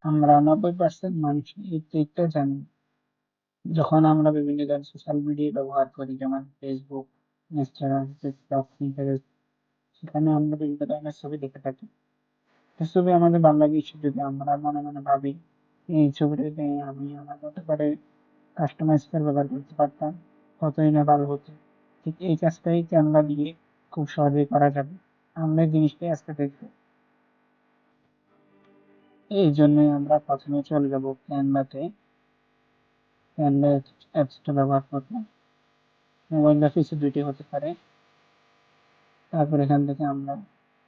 আমরা 90% মানুষ এই ট্রিকটা জানি। যখন আমরা বিভিন্ন ধরনের সোশ্যাল মিডিয়া ব্যবহার করি, যেমন ফেসবুক, ইনস্টাগ্রাম, টিকটক, পিন্টারেস্ট, সেখানে আমরা বিভিন্ন ধরনের ছবি দেখে থাকি। এই ছবি আমাদের ভালো লাগে, যদি আমরা মনে মনে ভাবি এই ছবিটা যদি আমি আমার মতো করে কাস্টমাইজ করে ব্যবহার করতে পারতাম, কতই না ভালো হতো। ঠিক এই কাজটাই ক্যানভা দিয়ে খুব সহজেই করা যাবে। আমরা এই জিনিসটাই আজকে দেখবো। এই জন্যই আমরা প্রথমে চলে যাব ক্যানভাতে। ক্যানভা অ্যাপসটা ব্যবহার করবো। মোবাইল বা পিসি দুইটি হতে পারে। তারপর এখান থেকে আমরা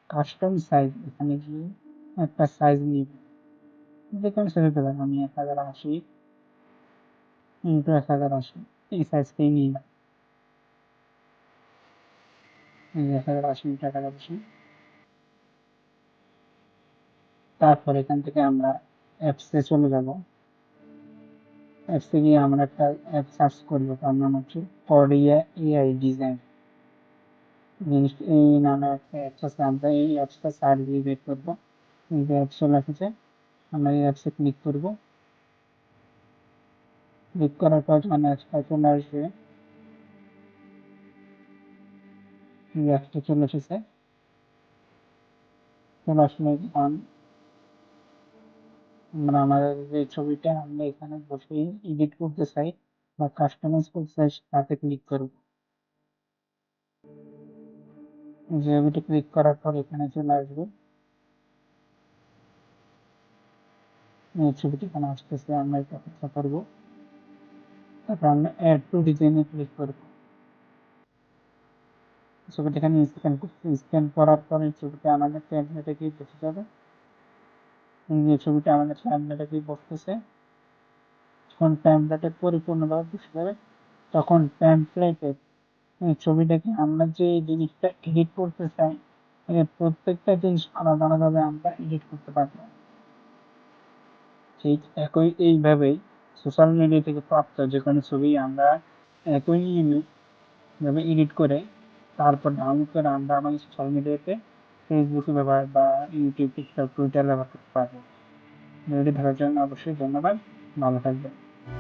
কাস্টম সাইজ, এখানে গিয়ে একটা সাইজ নিব। যে কোনো সাইজ হতে পারে, আমি 1080 ইন্টু 1080 এই সাইজটাই নিলাম। এই যে 1080 ইন্টু 1080। তারপর এখান থেকে আমরা অ্যাপসে চলে যাব। অ্যাপসে গিয়ে আমরা একটা অ্যাপ সার্চ করবো, তার নাম হচ্ছে কোরিয়া এআই ডিজাইন। জিনিস এই নামে একটা অ্যাপস আছে, আমরা এই অ্যাপসটা সার্চ দিয়ে বের করবো। এই যে অ্যাপস চলে এসেছে, আমরা এই অ্যাপসে ক্লিক করবো। ক্লিক করার পর মানে অ্যাপসটা চলে আসবে। এই অ্যাপসটা চলে এসেছে। চলে আসলে এখন আমরা আমাদের যে ছবিটা আমরা এখানে বসে এডিট করতে চাই বা কাস্টমাইজ করতে চাই, তাতে ক্লিক করব। যে ছবিটা ক্লিক করার পর এখানে চলে আসবে। এই ছবিটি এখানে আসতেছে, আমরা এটা অপেক্ষা করবো। তারপর আমরা অ্যাড টু ডিজাইনে ক্লিক করবো। ছবিটা এখানে স্ক্যান করছি, স্ক্যান করার পর এই ছবিটা আমাদের ট্যাবলেটে গিয়ে বসে যাবে। এই ছবিটা আমাদের ট্যাবলেটে গিয়ে বসতেছে। যখন ট্যাবলেটে পরিপূর্ণভাবে বসে যাবে, তখন ট্যাবলেটে এই ছবিটাকে আমরা যে জিনিসটা এডিট করতে চাই, প্রত্যেকটা জিনিস আলাদা আলাদাভাবে আমরা এডিট করতে পারবো। ঠিক একই এইভাবেই সোশ্যাল মিডিয়া থেকে প্রাপ্ত যে কোনো ছবি আমরা একই নিয়মে ভাবে এডিট করে তারপর ডাউনলোড করে আমরা আমাদের সোশ্যাল মিডিয়াতে ফেসবুকে ব্যবহার বা ইউটিউব, টিকটক, টুইটার ব্যবহার করতে পারবো। ভিডিওটি দেখার জন্য অবশ্যই ধন্যবাদ। ভালো থাকবেন।